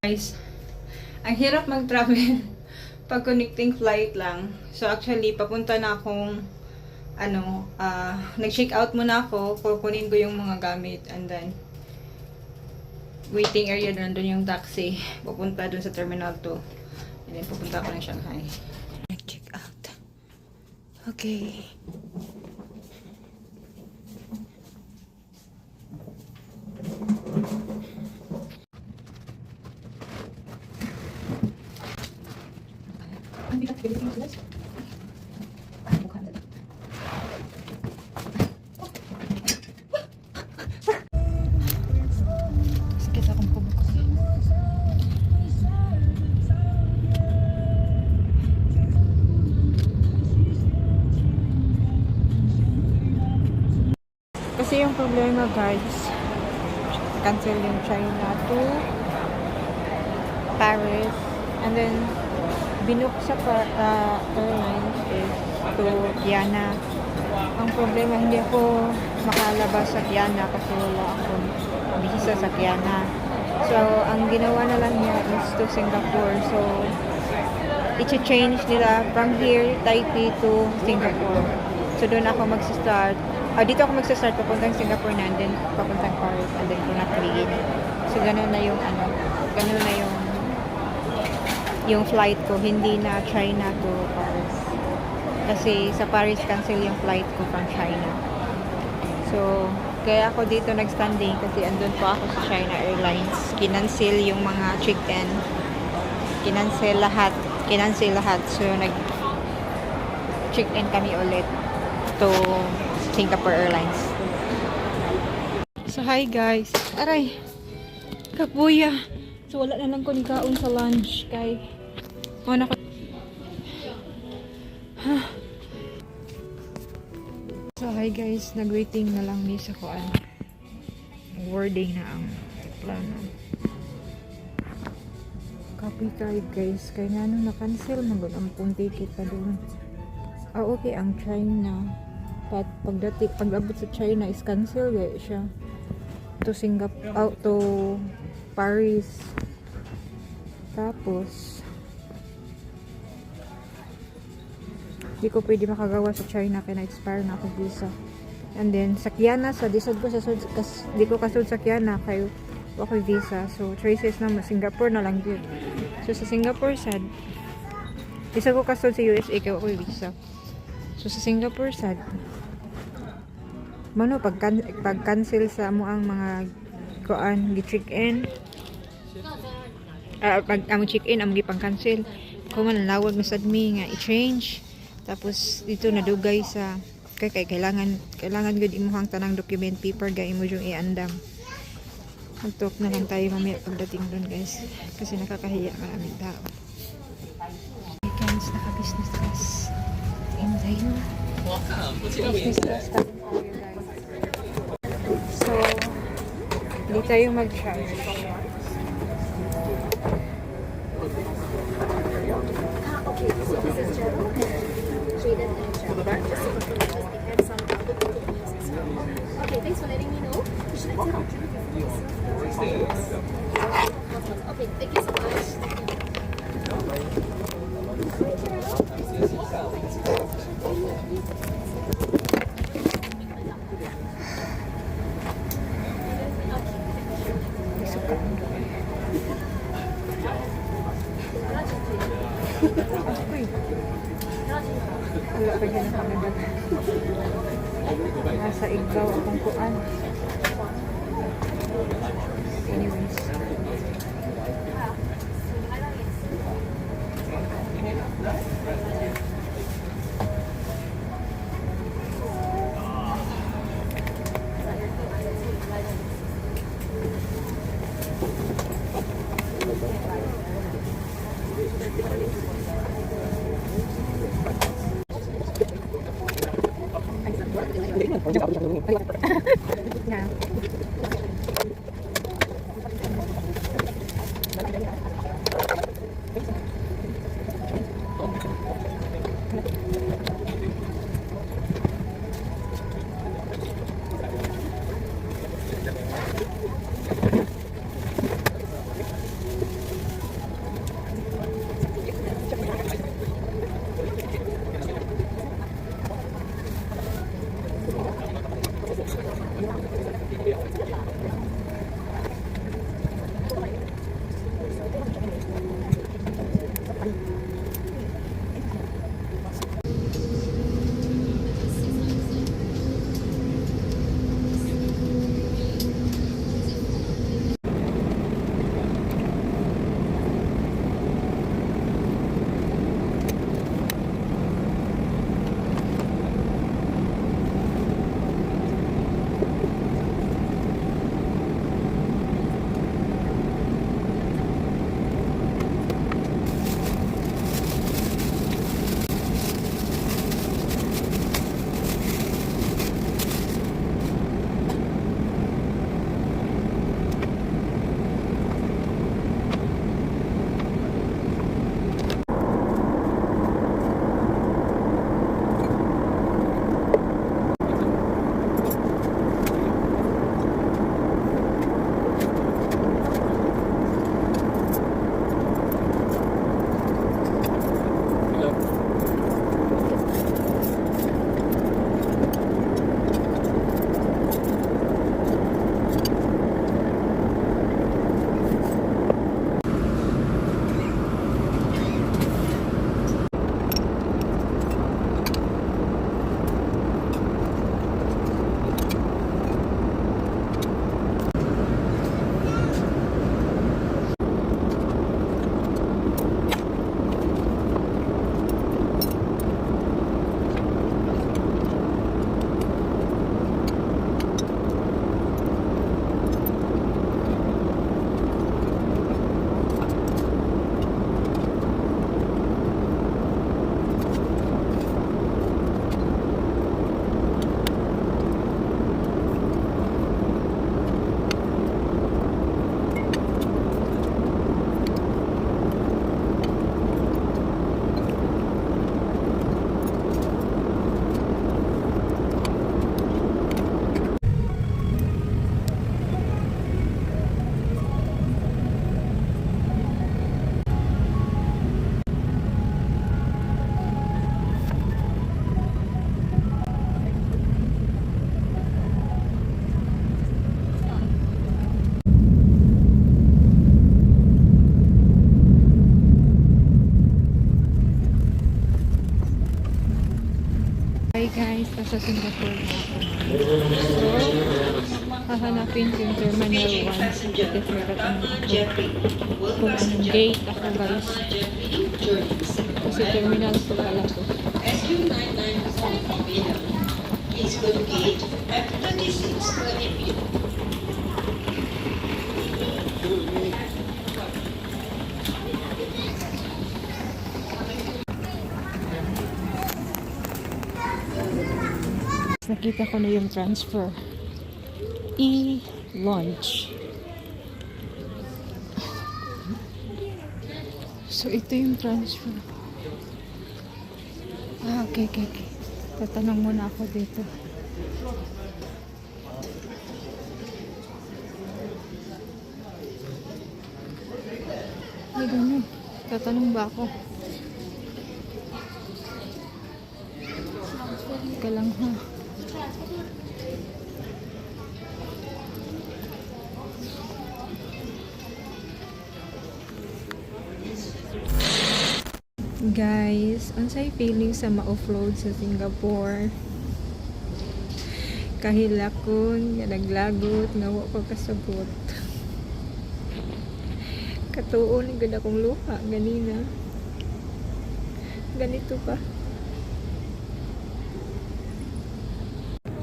Guys, ang hirap mag-travel pag connecting flight lang. So actually, papunta na akong nag-check out muna ako, kukunin ko yung mga gamit, and then waiting area doon yung taxi papunta doon sa Terminal 2. And then pupunta ako ng Shanghai. Nag-check out. Okay. Kasi yung problema guys, cancel yung China to Paris, and then binook sa airlines is to Vienna. Ang problema, hindi ako makalabas sa Vienna kasi wala akong visa sa Vienna. So ang ginawa na lang niya is to Singapore. So i-change nila from here, Taipei to Singapore. So doon ako mag-start. Dito ako mag-start papuntang Singapore na, and then papuntang Paris, and then Conakry. So ganun na yung ganun na yung flight ko, hindi na China to Paris. Kasi sa Paris cancel yung flight ko from China. So kaya ako dito nag-standing kasi andun po ako sa China Airlines. Kinancel yung mga check-in. Kinancel lahat. So nag-check-in kami ulit to Singapore Airlines. So hi guys. Aray. Kapuya. So wala na lang ko ni kaon sa lunch kay na ko. So hi guys, nag-waiting na lang ni sa kuan. Wording na ang plano. Copy card guys, kay nga nung na-cancel magod ang pong ticket pa doon. Okay ang China. Pag-abot sa China is cancel gaya siya to Singapore, to Paris. Tapos di ko pwede makagawa sa China kaya na-expire na ako visa. And then sa Kiana, sa disod ko di ko kasud sa Kiana kay ako visa. So traces na Singapore na lang yun. So sa Singapore sad, isa ko kasod sa USA kaya ako visa. So sa Singapore sad, mano pag cancel sa mo ang mga kuan gi-check in. Pag amo check in amo gipang cancel. Kung man lawag na sad mi nga i-change. Tapos dito nadugay sa kay kailangan gud imuhang tanang document paper ga imo yung iandam. Mag-talk na lang tayo mamaya pagdating doon guys. Kasi nakakahiya maraming tao. Okay guys, naka-business class. Enjoy na. Business class tayo guys. So, hindi tayo mag-charge. Okay, so this is Gerald. Jaden and Gerald. Just to confirm, because they had some difficulties as well. Okay, thanks for letting me know. Should I take a drink before you serve the Okay, thank you so much. Wala pa dyan ang kanagal. Nasa igbaw akong kuan. Anyways. Yeah. Hi guys, nasa Singapore na ako. So, hahanapin ko yung Terminal 1. Certificate ako. Kung anong gate ako guys. Kasi Terminal 2 pala to. Please go to gate F2620. Nakita ko na yung transfer. E-launch. So, ito yung transfer. Okay. Tatanong muna ako dito. Ay, ganun. Tatanong ba ako? Teka lang ha. Guys, unsay feeling sa ma-offload sa Singapore? Kahilakon, nga naglagot, nga wa pa kasabot. Katuon, ganda kong luha, ganina. Ganito pa.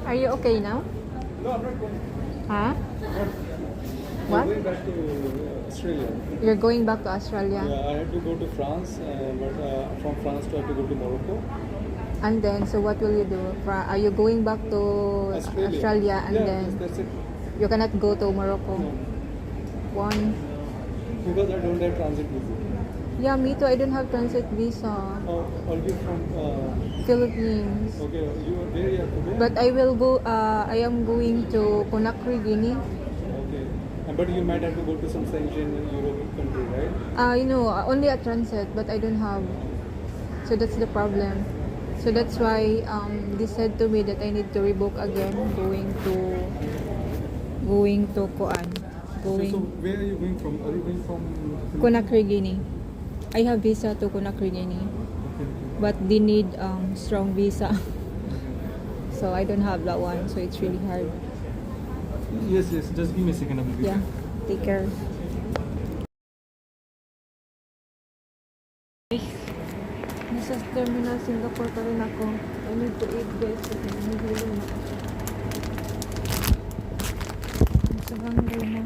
Are you okay now? No, I'm not going. Huh? What? I'm going back to Australia. You're going back to Australia? Yeah, I had to go to France, but from France I have to go to Morocco. And then, so what will you do? Are you going back to Australia and yeah, then that's it. you cannot go to Morocco? No, One. because I don't have transit visa. Yeah, me too. I don't have transit visa. I'll be from. Philippines. Okay, where you have to go? But I will go, I am going to Conakry, Guinea. Okay, but you might have to go to some Schengen Europe country, right? Only a transit, but I don't have. So that's the problem. So that's why they said to me that I need to rebook again, going to Kuan. So where are you going from? Are you going from? Conakry, Guinea. I have visa to Conakry, Guinea. Okay. But they need strong visa. So I don't have that one, so it's really hard. Yes. Just give me a second. I will be Yeah, back. take care. Nasa Terminal Singapore pa rin ako. I need to eat guys kasi nahihilo na ako. Sa hanggang na.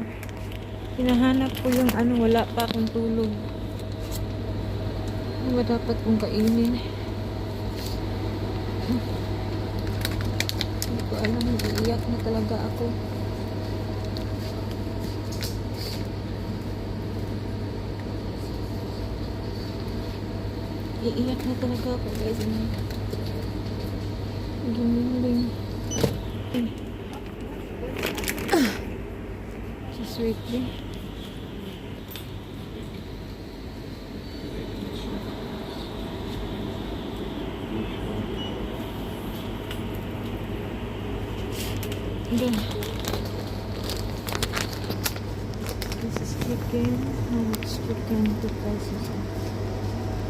Hinahanap ko yung wala pa akong tulog. Ano ba dapat kong kainin? Hindi ko alam, iiyak na talaga ako. Iiyak na talaga ako guys. Giniling. So sweetly. This is chicken. How much chicken? 2 pesos.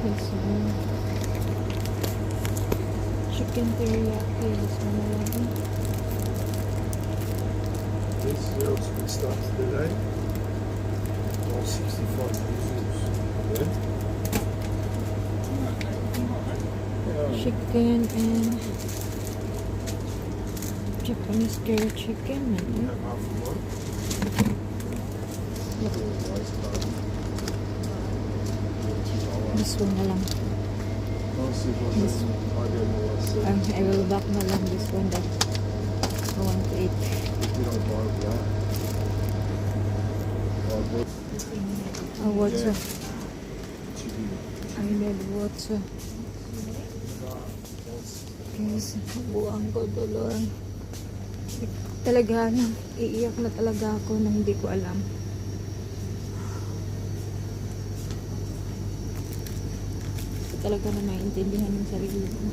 This one. Chicken teriyaki. This one alone. This is we started today. All 65 pesos. Chicken and Japanese curry chicken. Yeah, half a month. This one na lang. I will back na lang this one that I want to eat. Water. I need water. Guys, buang ko tuloy. Talaga na, iiyak na talaga ako na hindi ko alam. Talaga na maintindihan yung sarili ko.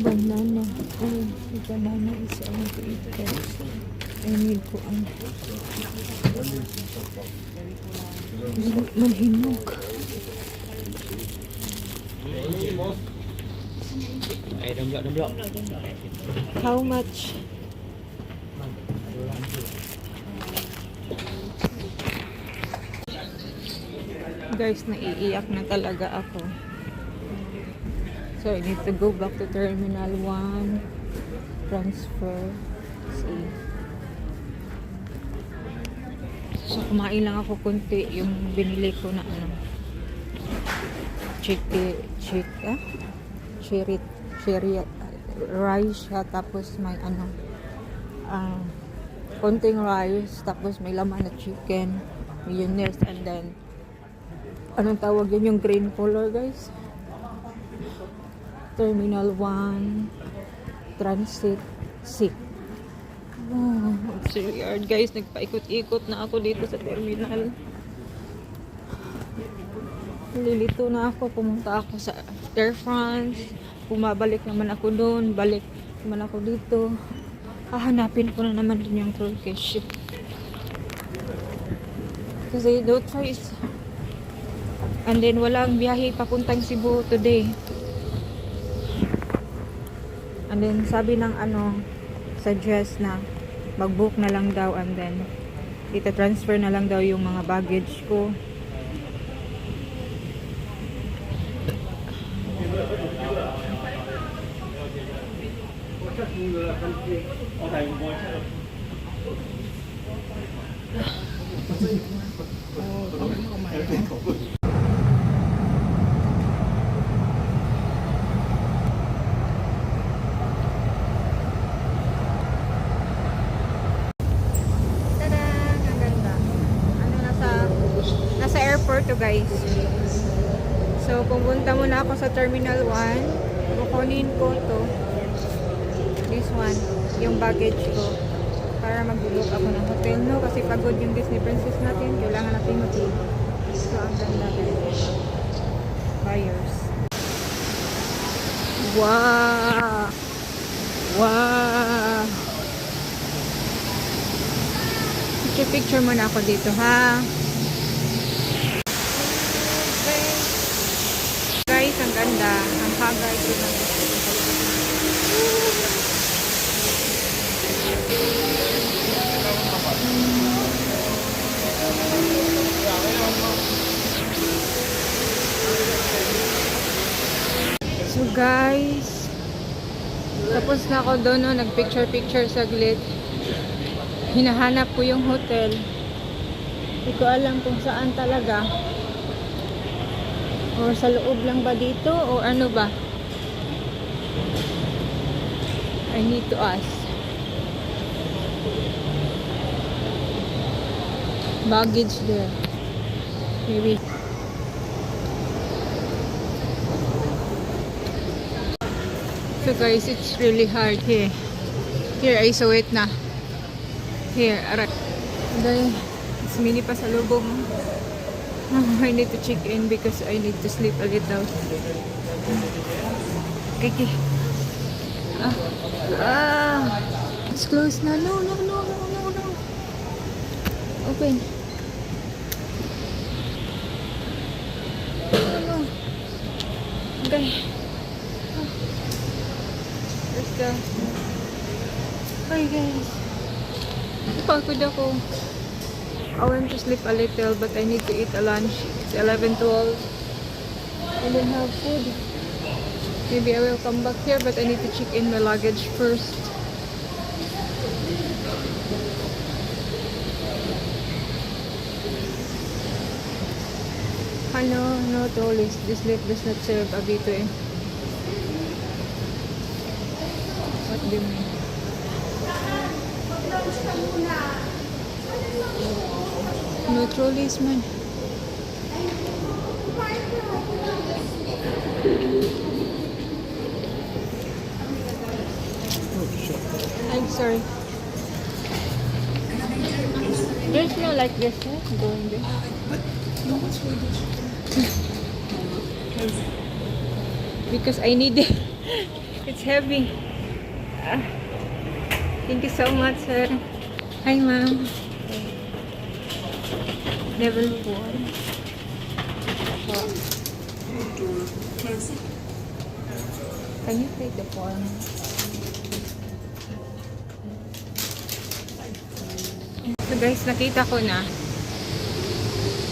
Banana. Oh, the banana is on to eat guys. I need ko ang manhinog. How much? Guys, naiiyak na talaga ako. So, I need to go back to Terminal 1. Transfer. See. So, kumain lang ako kunti yung binili ko na ano. Cherry rice siya. Tapos may ano. Konting rice. Tapos may laman na chicken. Mayonnaise. And then, anong tawag yun? Yung green color, guys. Terminal 1 Transit C. Oh, it's really hard, guys. Nagpaikot-ikot na ako dito sa terminal. Nalilito na ako. Pumunta ako sa Air France. Bumabalik naman ako doon. Balik naman ako dito. Hahanapin ko na naman din yung Turkish. Kasi no choice. And then walang biyahe papuntang Cebu today. And then sabi ng ano, suggest na mag-book na lang daw and then ita-transfer na lang daw yung mga baggage ko. Airport to guys. So pupunta muna ako sa Terminal 1. Kukunin ko to. This one, yung baggage ko. Para mag-book ako ng hotel, no? Kasi pagod yung Disney Princess natin. Kailangan natin mag-book. So ang ganda guys. Buyers. Wow! Wow! Picture muna ako dito, ha? Guys, ang ganda. Ang hagay ko na. So guys, tapos na ako doon, no? Nagpicture-picture saglit. Hinahanap ko yung hotel. Hindi ko alam kung saan talaga. Or sa loob lang ba dito? O ano ba? I need to ask. Baggage there. Maybe. So guys, it's really hard here. Here, I saw it na. Here, aray. Dahil, it's mini pa sa lubong. I need to check in because I need to sleep a little. Okay. It's closed na. No. Open. No. Okay. Let's go. Hi guys. Pagod ako. I want to sleep a little, but I need to eat a lunch. It's 11:12. I don't have food. Maybe I will come back here, but I need to check in my luggage first. No tourist. This lake does not serve Abito eh. What do you mean? No trolleys, man. I'm sorry. There's no like this, huh? Going there. because I need it. It's heavy. Ah, thank you so much, sir. Hi, ma'am. Level 4. Oh. Can you take the form? So guys, nakita ko na.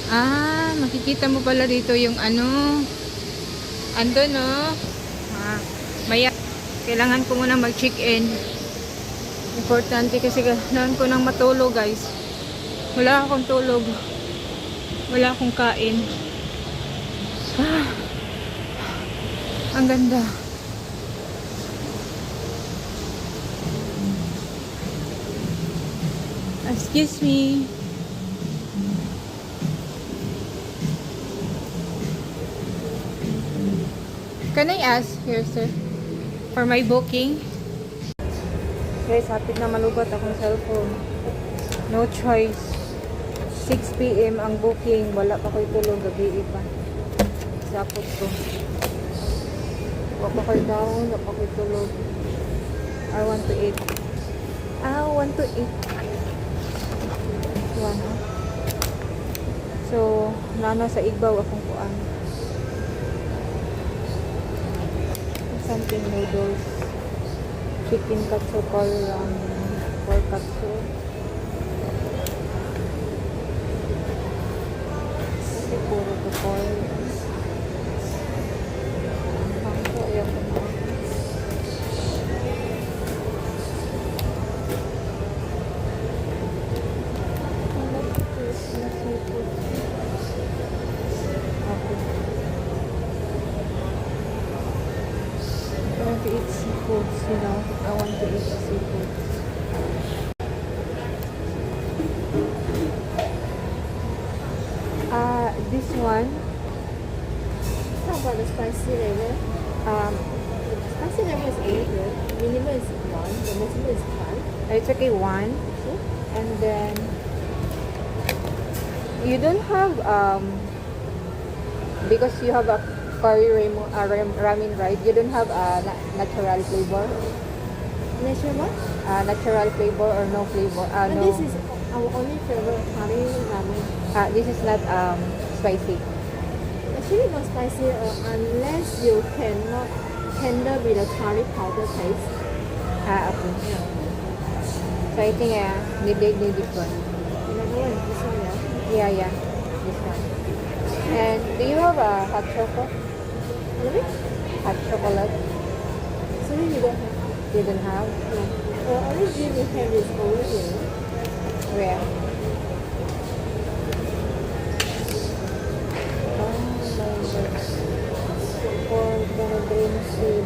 Ah, makikita mo pala dito yung ano. Ando no. Ah, maya kailangan ko muna mag-check-in. Importante kasi kailangan ko nang matulog, guys. Wala akong tulog. Wala akong kain. Ah, ang ganda. Excuse me. Can I ask here, sir, for my booking? Guys, hapit na malubat akong cellphone. No choice. 6 p.m. ang booking. Wala pa ko'y tulog. Gabi pa. Sapot ko. Wala pa ko'y down. Wala pa ko'y tulog. I want to eat. I want to eat. One. So, nana sa igbaw akong kuan. Something noodles. Chicken katsu or pork katsu. Siguro to pork. Ang ko ayaw ko na. I want to eat seafoods, you know. I want to eat seafood. This one, How about the spicy level? Spicy level is 8, right? Minimum is 1, the maximum is 5. it's okay, one. Okay? And then, you don't have, because you have a curry ramen, right? You don't have a natural flavor? Natural what? Natural flavor or no flavor? And No. this is our only favorite curry ramen. This is not spicy. Actually not spicy unless you cannot handle with the curry powder taste. Okay. So I think need this one. Another one, this one, yeah. Yeah, this one. And do you have a hot chocolate? Really? Hot chocolate? Sorry, you don't have. You don't have? No. Only drink we have is over here. Where? For the green tea,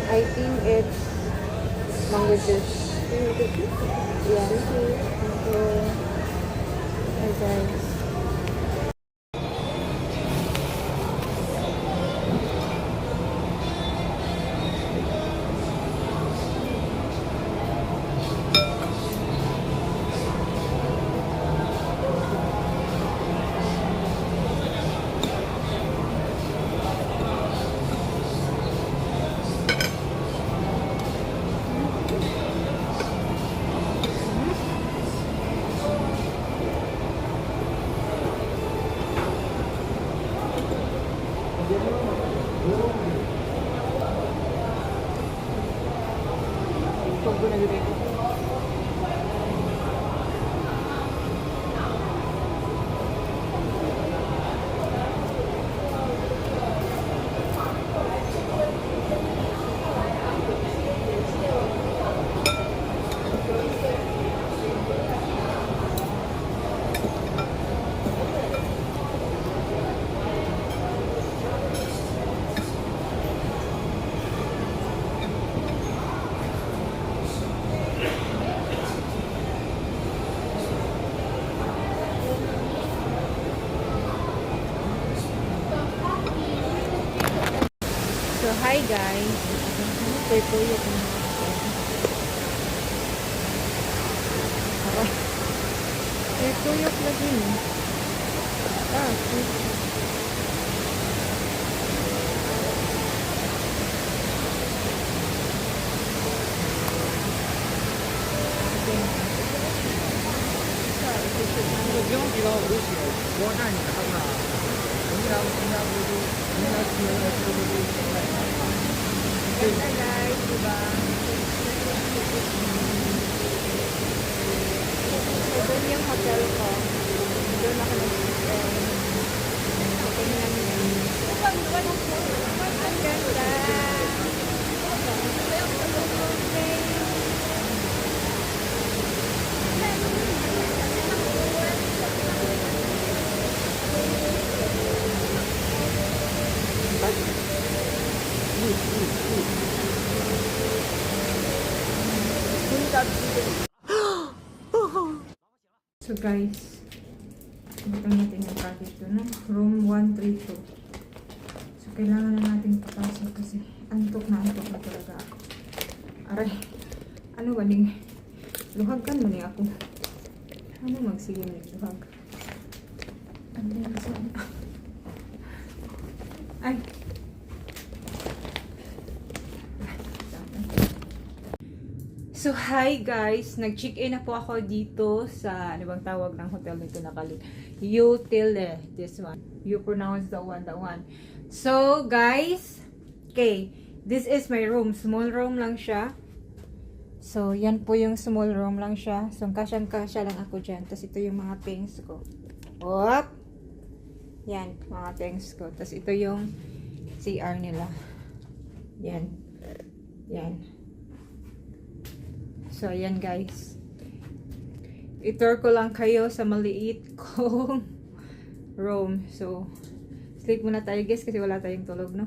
I think it's mango juice. Yeah. Thank you. Hi guys. So, hi guys. Ito po yung Tuyok lagi ni. Ah, tuyok. Ganda guys, diba? So, doon yung hotel ko. Doon ako nag-stay. Tingnan niyo. Ang ganda! So guys, buksan natin yung packet to, no? Room 132. So kailangan na natin papasok kasi antok na talaga ako. Aray, ano ba ning luhag kan mo ni ako? Ano magsige ni luhag? Ano yung saan? Ay! So, hi guys! Nag-check-in na po ako dito sa, ano bang tawag ng hotel nito nakalit? Utile, this one. You pronounce the one. So, guys, okay, this is my room. Small room lang siya. So, yan po yung small room lang siya. So, kasyang-kasya lang ako dyan. Tapos, ito yung mga things ko. Whoop! Yan, mga things ko. Tapos, ito yung CR nila. Yan. Yan. So, ayan guys. I-tour ko lang kayo sa maliit kong room. So, sleep muna tayo guys kasi wala tayong tulog, no?